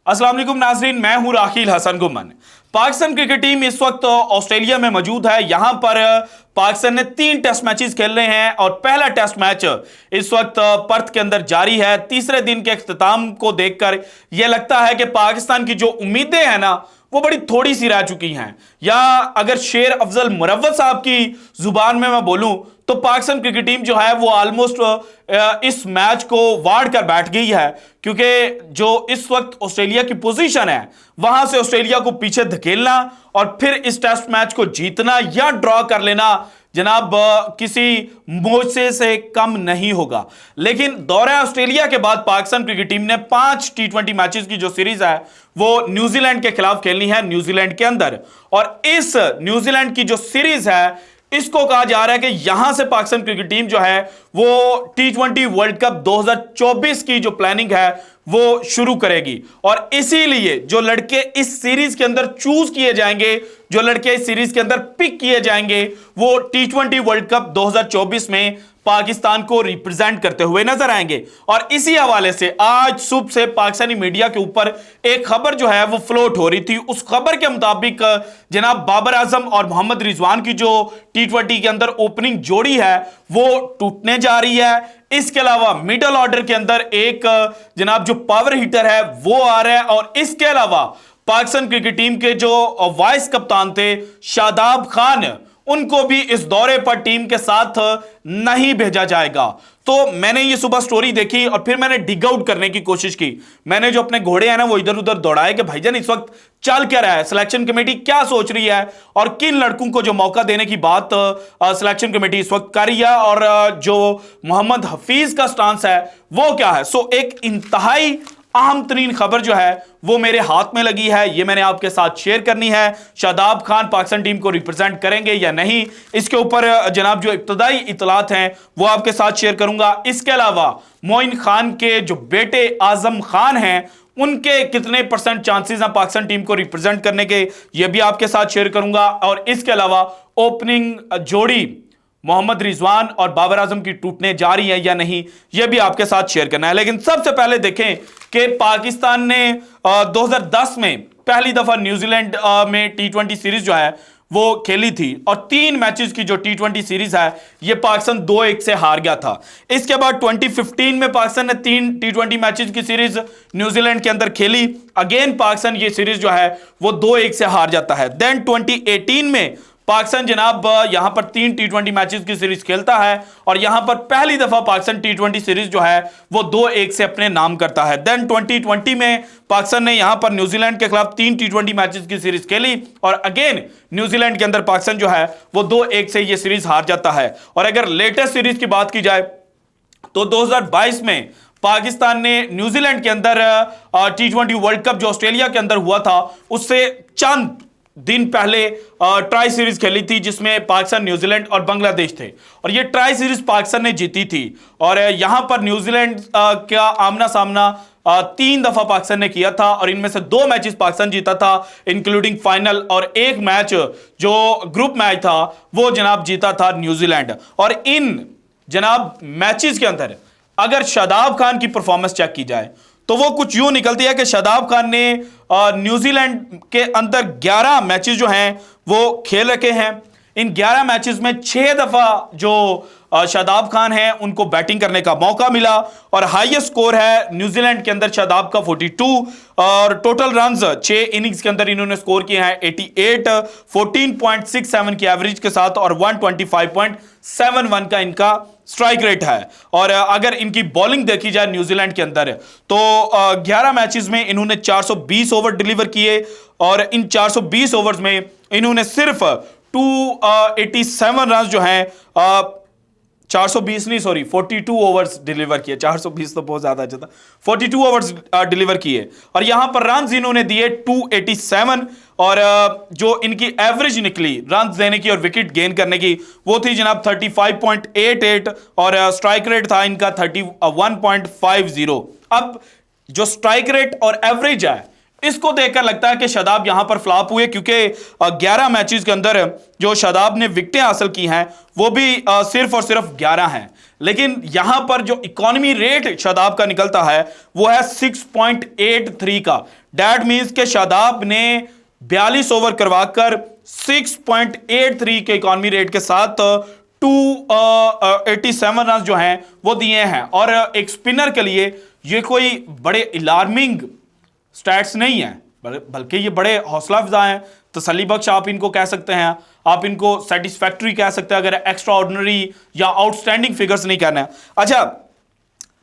अस्सलाम वालेकुम नाजरीन, मैं हूं राखिल हसन गुमन। पाकिस्तान क्रिकेट टीम इस वक्त ऑस्ट्रेलिया में मौजूद है। यहां पर पाकिस्तान ने 3 टेस्ट मैचेस खेलने हैं और पहला टेस्ट मैच इस वक्त पर्थ के अंदर जारी है। तीसरे दिन के अख्ताम को देखकर यह लगता है कि पाकिस्तान की जो उम्मीदें हैं ना वो बड़ी थोड़ी सी रह चुकी हैं, या अगर शेर अफजल मुरव्वत साहब की जुबान में मैं बोलूं तो पाकिस्तान क्रिकेट टीम जो है वो ऑलमोस्ट इस मैच को वाड़ कर बैठ गई है, क्योंकि जो इस वक्त ऑस्ट्रेलिया की पोजीशन है वहां से ऑस्ट्रेलिया को पीछे धकेलना और फिर इस टेस्ट मैच को जीतना या ड्रॉ कर लेना जनाब किसी मोर्चे से कम नहीं होगा। लेकिन दौरा ऑस्ट्रेलिया के बाद पाकिस्तान क्रिकेट टीम ने 5 टी20 मैचेस की जो सीरीज है वो न्यूजीलैंड के खिलाफ खेलनी है न्यूजीलैंड के अंदर। और इस न्यूजीलैंड की जो सीरीज है इसको कहा जा रहा है कि यहां से पाकिस्तान क्रिकेट टीम जो है वो टी20 वर्ल्ड कप 2024 की जो प्लानिंग है वो शुरू करेगी। और इसीलिए जो लड़के इस सीरीज के अंदर चूज किए जाएंगे, जो लड़के इस सीरीज के अंदर पिक किए जाएंगे, वो टी20 वर्ल्ड कप 2024 में पाकिस्तान को रिप्रेजेंट करते हुए नजर आएंगे। और इसी हवाले से आज सुबह से पाकिस्तानी मीडिया के ऊपर एक खबर जो है वो फ्लोट हो रही थी। उस खबर के मुताबिक जनाब बाबर आजम और मोहम्मद रिजवान की जो टी20 के अंदर ओपनिंग जोड़ी है वो टूटने जा रही है। इसके अलावा मिडिल ऑर्डर के अंदर एक जनाब जो पावर हिटर है वो आ रहा है। और इसके अलावा पाकिस्तान क्रिकेट टीम के जो वाइस कप्तान थे शादाब खान, उनको भी इस दौरे पर टीम के साथ नहीं भेजा जाएगा। तो मैंने ये सुबह स्टोरी देखी और फिर मैंने डिग आउट करने की कोशिश की। मैंने जो अपने घोड़े हैं ना वो इधर उधर दौड़ाए कि भाईजान इस वक्त चल क्या रहा है, सिलेक्शन कमेटी क्या सोच रही है और किन लड़कों को जो मौका देने की बात सिलेक्शन कमेटी इस वक्त कर रही है, और जो मोहम्मद हफीज का स्टांस है वो क्या है। सो एक इंतहाई अहम तरीन खबर जो है वो मेरे हाथ में लगी है, ये मैंने आपके साथ शेयर करनी है। शादाब खान पाकिस्तान टीम को रिप्रेजेंट करेंगे या नहीं, इसके ऊपर जनाब जो इब्तदाई इतलात हैं वो आपके साथ शेयर करूंगा। इसके अलावा मोइन खान के जो बेटे आजम खान हैं उनके कितने % चांसेस हैं पाकिस्तान टीम को रिप्रेजेंट करने के, ये भी आपके साथ शेयर करूंगा। और इसके अलावा ओपनिंग जोड़ी मोहम्मद रिजवान और बाबर आजम की टूटने जा रही है या नहीं, यह भी आपके साथ शेयर करना है। लेकिन सबसे पहले देखें कि पाकिस्तान ने 2010 में पहली दफा न्यूजीलैंड में टी20 सीरीज जो है वो खेली थी और 3 मैचेस की जो टी20 सीरीज है ये पाकिस्तान 2-1 से हार गया था। इसके बाद 2015 में पाकिस्तान ने 3 टी20 मैचेस की सीरीज न्यूजीलैंड के अंदर खेली। अगेन पाकिस्तान ये सीरीज जो है वो 2-1 से हार जाता है। देन 2018 में पाकिस्तान जनाब यहां पर 3 टी20 मैचेस की सीरीज खेलता है और यहां पर पहली दफा पाकिस्तान टी20 सीरीज जो है वो 2-1 से अपने नाम करता है। देन 2020 में पाकिस्तान ने यहां पर न्यूजीलैंड के खिलाफ 3 टी20 मैचेस की सीरीज खेली और अगेन न्यूजीलैंड के अंदर पाकिस्तान जो है वो 2-1 से ये सीरीज हार जाता है। और अगर लेटेस्ट सीरीज की बात की जाए तो 2022 में पाकिस्तान ने न्यूजीलैंड के अंदर टी20 वर्ल्ड कप जो ऑस्ट्रेलिया के अंदर हुआ था उससे चंद दिन पहले ट्राई सीरीज खेली थी जिसमें पाकिस्तान, न्यूजीलैंड और बांग्लादेश थे और ये ट्राई सीरीज पाकिस्तान ने जीती थी। और यहां पर न्यूजीलैंड का आमना सामना 3 दफा पाकिस्तान ने किया था और इनमें से 2 मैचेस पाकिस्तान जीता था इंक्लूडिंग फाइनल, और एक मैच जो ग्रुप मैच था वो जनाब जीता था न्यूजीलैंड। और इन जनाब मैचेस के अंदर अगर शादाब खान की परफॉर्मेंस चेक की जाए तो वो कुछ यूं निकलती है कि शादाब खान ने न्यूजीलैंड के अंदर 11 मैचेस जो हैं वो खेल रखे हैं। इन 11 मैचेस में 6 दफा जो शादाब खान हैं उनको बैटिंग करने का मौका मिला और हाईएस्ट स्कोर है न्यूजीलैंड के अंदर शादाब का 42 और टोटल रन्स 6 इनिंग्स के अंदर इन्होंने स्कोर किए हैं 88, 14.67 की एवरेज के साथ और 125.71 का इनका स्ट्राइक रेट है। और अगर इनकी बॉलिंग देखी जाए न्यूजीलैंड के अंदर तो 11 मैचेस में इन्होंने 420 ओवर डिलीवर किए और इन 420 ओवर्स में इन्होंने सिर्फ 287 रन जो हैं 420 नहीं सॉरी 42 ओवर्स डिलीवर किए, 420 तो बहुत ज्यादा अच्छा था, 42 ओवर्स डिलीवर किए और यहां पर रन्स इन्होंने दिए 287 और जो इनकी एवरेज निकली रन्स देने की और विकेट गेन करने की वो थी जनाब 35.88 और स्ट्राइक रेट था इनका 31.50। अब जो स्ट्राइक रेट और एवरेज है इसको देखकर लगता है कि शादाब यहां पर फ्लॉप हुए, क्योंकि 11 मैचेस के अंदर जो शादाब ने विकेटें हासिल की हैं वो भी सिर्फ और सिर्फ 11 हैं। लेकिन यहां पर जो इकोनॉमी रेट शादाब का निकलता है वो है 6.83 का। दैट मींस के शादाब ने 42 ओवर करवाकर 6.83 के इकोनॉमी रेट के साथ 287 रन जो हैं वो दिए हैं। और एक स्पिनर के लिए ये कोई बड़े अलार्मिंग स्टैट्स नहीं है, बल्कि ये बड़े हौसला अफजा हैं, तसल्ली बख्श आप इनको कह सकते हैं, आप इनको सेटिस्फैक्टरी कह सकते हैं, अगर एक्स्ट्रा ऑर्डिनरी या आउटस्टैंडिंग फिगर्स नहीं कहना है। अच्छा,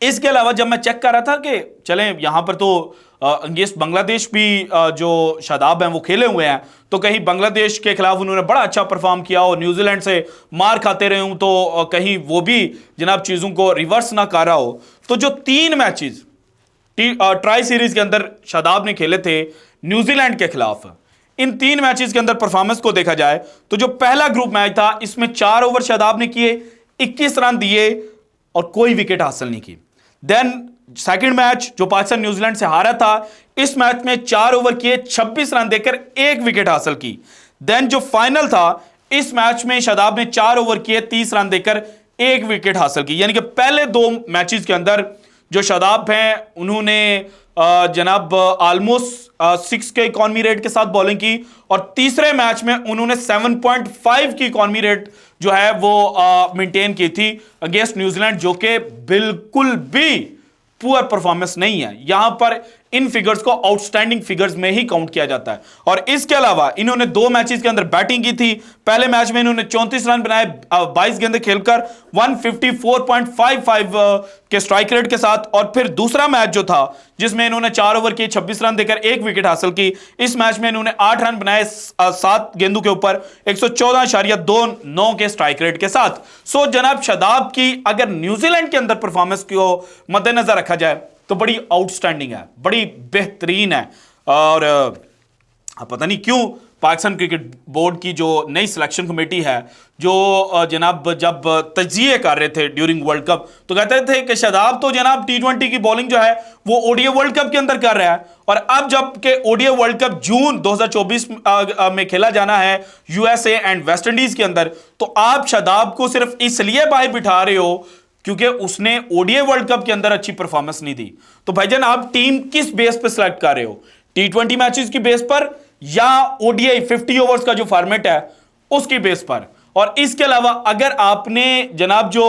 इसके अलावा जब मैं चेक कर रहा था कि चलें यहां पर तो अगेंस्ट बांग्लादेश भी जो शादाब हैं वो खेले हुए हैं, तो कहीं बांग्लादेश के खिलाफ उन्होंने बड़ा अच्छा परफॉर्म किया और न्यूजीलैंड से मार खाते रहे हूं, तो कहीं वो भी जनाब चीज़ों को रिवर्स ना कर रहा हो। तो जो 3 मैचेस ट्राई सीरीज के अंदर शादाब ने खेले थे न्यूजीलैंड के खिलाफ, इन 3 मैचेस के अंदर परफॉर्मेंस को देखा जाए तो जो पहला ग्रुप मैच था इसमें 4 ओवर शादाब ने किए, 21 रन दिए और कोई विकेट हासिल नहीं की। देन सेकंड मैच जो पाकिस्तान न्यूजीलैंड से हारा था, इस मैच में 4 ओवर किए, 26 रन देकर 1 विकेट हासिल की। देन जो फाइनल था, इस मैच में शादाब ने 4 ओवर किए, 30 रन देकर 1 विकेट हासिल की। यानी कि पहले 2 मैचेस के अंदर जो शादाब हैं उन्होंने जनाब ऑलमोस्ट 6 के इकोनॉमी रेट के साथ बॉलिंग की और तीसरे मैच में उन्होंने 7.5 की इकोनॉमी रेट जो है वो मेंटेन की थी अगेंस्ट न्यूजीलैंड, जो कि बिल्कुल भी पुअर परफॉर्मेंस नहीं है। यहां पर इन फिगर्स को आउटस्टैंडिंग फिगर्स में ही काउंट किया जाता है। और इसके अलावा इन्होंने 2 मैचेस के अंदर बैटिंग की थी। पहले मैच में इन्होंने 34 रन बनाए 22 गेंदें खेलकर 154.55 के स्ट्राइक रेट के साथ। और फिर दूसरा मैच जो था जिसमें इन्होंने 4 ओवर किए, 26 रन देकर 1 विकेट हासिल की, इस मैच में इन्होंने 8 रन बनाए 7 गेंदों के ऊपर 114.29 के स्ट्राइक रेट के साथ। सो जनाब शादाब की अगर न्यूजीलैंड के अंदर परफॉर्मेंस को मद्देनजर रखा जाए तो बड़ी आउटस्टैंडिंग है, बड़ी बेहतरीन है। और पता नहीं क्यों पाकिस्तान क्रिकेट बोर्ड की जो नई सिलेक्शन कमेटी है, जो जनाब जब तज्जिए कर रहे थे ड्यूरिंग वर्ल्ड कप, तो कहते थे कि शादाब तो जनाब T20 की बॉलिंग जो है वो ओडीआई वर्ल्ड कप के अंदर कर रहा है, और अब जब के ओडीआई वर्ल्ड कप जून 2024 में खेला जाना है यूएसए एंड वेस्ट इंडीज के अंदर, तो आप शादाब को सिर्फ इसलिए बाहर बिठा रहे हो क्योंकि उसने ओडीआई वर्ल्ड कप के अंदर अच्छी परफॉर्मेंस नहीं दी। तो भाईजान आप टीम किस बेस पे सिलेक्ट कर रहे हो, T20 मैचेस की बेस पर या ओडीआई 50 ओवर्स का जो फॉर्मेट है उसकी बेस पर? और इसके अलावा अगर आपने जनाब जो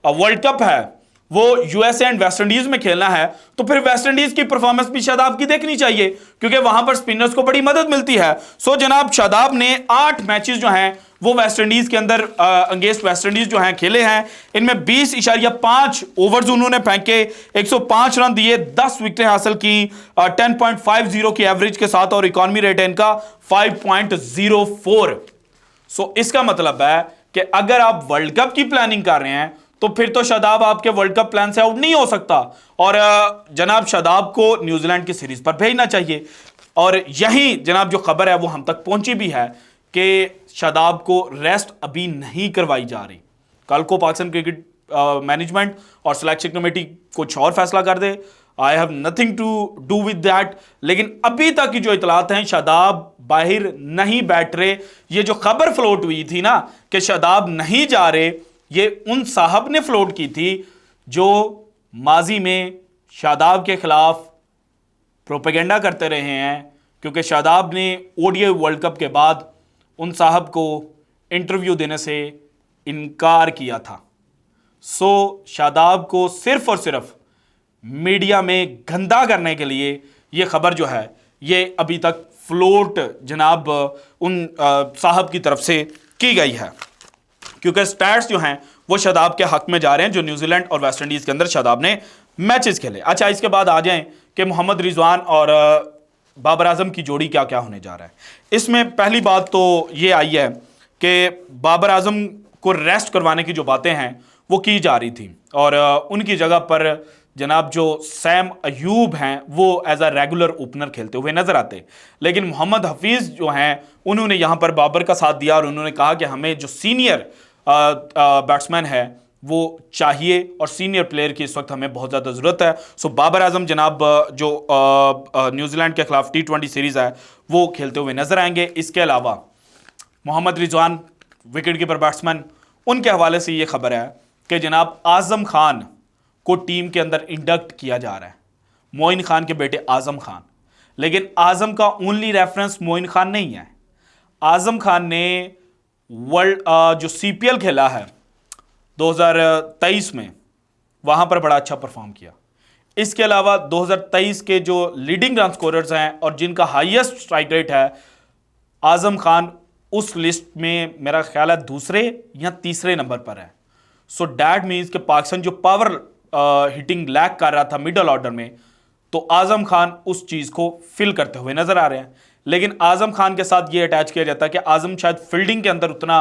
वर्ल्ड कप है वो यूएसए एंड वेस्ट इंडीज में खेलना है, तो फिर वेस्ट इंडीज की परफॉर्मेंस भी शादाब की देखनी चाहिए, क्योंकि वहां पर स्पिनर्स को बड़ी मदद मिलती है। सो जनाब शादाब ने 8 मैचेस जो हैं वो वेस्ट इंडीज के अंदर अगेंस्ट वेस्ट इंडीज जो हैं खेले हैं। इनमें 20.5 ओवर्स उन्होंने फेंके, 105 रन दिए, 10 विकेटें हासिल की 10.50 की एवरेज के साथ, और इकोनॉमी रेट है इनका 5.04। सो इसका मतलब है कि अगर आप वर्ल्ड कप की प्लानिंग कर रहे हैं तो फिर तो शादाब आपके वर्ल्ड कप प्लान से आउट नहीं हो सकता, और जनाब शादाब को न्यूजीलैंड की सीरीज पर भेजना चाहिए। और यही जनाब जो खबर है वो हम तक पहुंची भी है कि शादाब को रेस्ट अभी नहीं करवाई जा रही। कल को पाकिस्तान क्रिकेट मैनेजमेंट और सिलेक्शन कमेटी कुछ और फैसला कर दे, I have nothing to do with that, लेकिन अभी तक की जो इतलात हैं शादाब बाहर नहीं बैठ रहे। ये जो खबर फ्लोट हुई थी ना कि शादाब नहीं जा रहे, ये उन साहब ने फ्लोट की थी जो माजी में शादाब के खिलाफ प्रोपेगेंडा करते रहे हैं, क्योंकि शादाब ने ओडीआई वर्ल्ड कप के बाद उन साहब को इंटरव्यू देने से इनकार किया था। सो शादाब को सिर्फ और सिर्फ मीडिया में गंदा करने के लिए ये खबर जो है ये अभी तक फ्लोट जनाब उन साहब की तरफ से की गई है, क्योंकि स्टैट्स जो हैं वो शादाब के हक में जा रहे हैं जो न्यूजीलैंड और वेस्ट इंडीज के अंदर शादाब ने मैचेस खेले। अच्छा, इसके बाद आ जाएं कि मोहम्मद रिजवान और बाबर आजम की जोड़ी क्या क्या होने जा रहा है। इसमें पहली बात तो ये आई है कि बाबर आजम को रेस्ट करवाने की जो बातें हैं वो की जा रही थी, और उनकी जगह पर जनाब जो सैम अयूब हैं वो एज अ रेगुलर ओपनर खेलते हुए नजर आते। लेकिन मोहम्मद हफीज़ जो हैं उन्होंने यहाँ पर बाबर का साथ दिया और उन्होंने कहा कि हमें जो सीनियर बैट्समैन है वो चाहिए और सीनियर प्लेयर की इस वक्त हमें बहुत ज़्यादा ज़रूरत है। सो बाबर आजम जनाब जो न्यूजीलैंड के खिलाफ T20 सीरीज़ है वो खेलते हुए नजर आएंगे। इसके अलावा Mohammad Rizwan wicket keeper batsman, उनके हवाले से ये खबर है कि जनाब आजम खान को टीम के अंदर इंडक्ट किया जा रहा है, मोइन खान के बेटे आजम खान। लेकिन आजम का ओनली रेफरेंस मोइन खान नहीं है। आजम खान ने वर्ल्ड जो CPL खेला है 2023 में, वहां पर बड़ा अच्छा परफॉर्म किया। इसके अलावा 2023 के जो लीडिंग रन स्कोरर्स हैं और जिनका हाईएस्ट स्ट्राइक रेट है, आजम खान उस लिस्ट में मेरा ख्याल है दूसरे या तीसरे नंबर पर है। सो डैट मीन्स कि पाकिस्तान जो पावर हिटिंग लैक कर रहा था मिडल ऑर्डर में, तो आजम खान उस चीज़ को फिल करते हुए नजर आ रहे हैं। लेकिन आजम खान के साथ ये अटैच किया जाता है कि आजम शायद फील्डिंग के अंदर उतना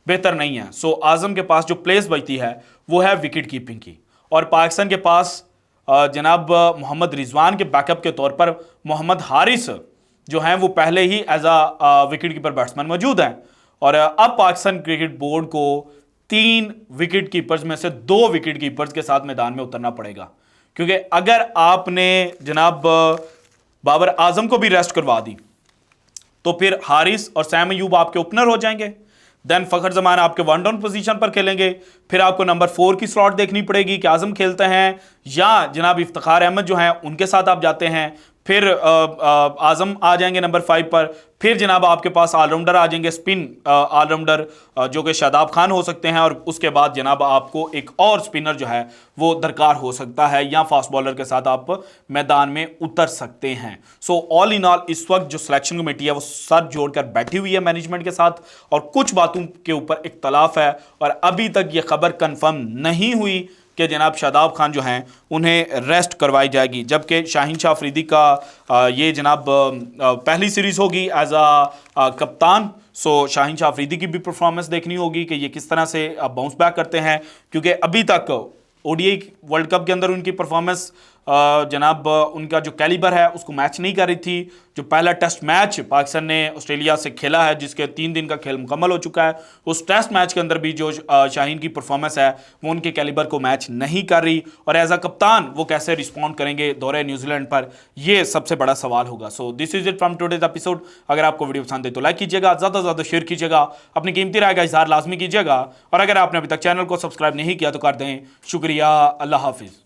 बेहतर नहीं है। सो आजम के पास जो प्लेस बचती है वो है विकेट कीपिंग की, और पाकिस्तान के पास जनाब मोहम्मद रिजवान के बैकअप के तौर पर मोहम्मद हारिस जो हैं वो पहले ही एज आ विकेट कीपर बैट्समैन मौजूद हैं। और अब पाकिस्तान क्रिकेट बोर्ड को 3 विकेट कीपर्स में से 2 विकेट कीपर्स के साथ मैदान में उतरना पड़ेगा, क्योंकि अगर आपने जनाब बाबर आजम को भी रेस्ट करवा दी तो फिर हारिस और सैम अयूब आपके ओपनर हो जाएंगे। देन फखर जमान आपके वन डाउन पोजीशन पर खेलेंगे। फिर आपको नंबर 4 की स्लॉट देखनी पड़ेगी कि आजम खेलते हैं या जनाब इफ्तिखार अहमद जो हैं उनके साथ आप जाते हैं। फिर आजम आ जाएंगे नंबर 5 पर। फिर जनाब आपके पास ऑलराउंडर आ जाएंगे, स्पिन ऑलराउंडर जो कि शादाब खान हो सकते हैं, और उसके बाद जनाब आपको एक और स्पिनर जो है वो दरकार हो सकता है, या फास्ट बॉलर के साथ आप मैदान में उतर सकते हैं। सो ऑल इन ऑल इस वक्त जो सिलेक्शन कमेटी है वो सर जोड़कर बैठी हुई है मैनेजमेंट के साथ, और कुछ बातों के ऊपर इख्तलाफ है, और अभी तक ये खबर कंफर्म नहीं हुई कि जनाब शादाब खान जो हैं उन्हें रेस्ट करवाई जाएगी। जबकि शाहीन शाह अफरीदी का ये जनाब पहली सीरीज़ होगी एज आ कप्तान। सो शाहीन शाह अफरीदी की भी परफॉर्मेंस देखनी होगी कि ये किस तरह से बाउंस बैक करते हैं, क्योंकि अभी तक ODI वर्ल्ड कप के अंदर उनकी परफॉर्मेंस जनाब उनका जो कैलिबर है उसको मैच नहीं कर रही थी। जो पहला टेस्ट मैच पाकिस्तान ने ऑस्ट्रेलिया से खेला है, जिसके 3 दिन का खेल मुकम्मल हो चुका है, उस टेस्ट मैच के अंदर भी जो शाहीन की परफॉर्मेंस है वो उनके कैलिबर को मैच नहीं कर रही, और एज अ कप्तान वो कैसे रिस्पॉन्ड करेंगे दौरे न्यूजीलैंड पर, ये सबसे बड़ा सवाल होगा। So this is it from today's episode. अगर आपको वीडियो पसंद है तो लाइक कीजिएगा, ज़्यादा से ज़्यादा शेयर कीजिएगा, अपनी कीमती राय का इजहार लाजमी कीजिएगा, और अगर आपने अभी तक चैनल को सब्सक्राइब नहीं किया तो कर दें। शुक्रिया, अल्लाह हाफिज़।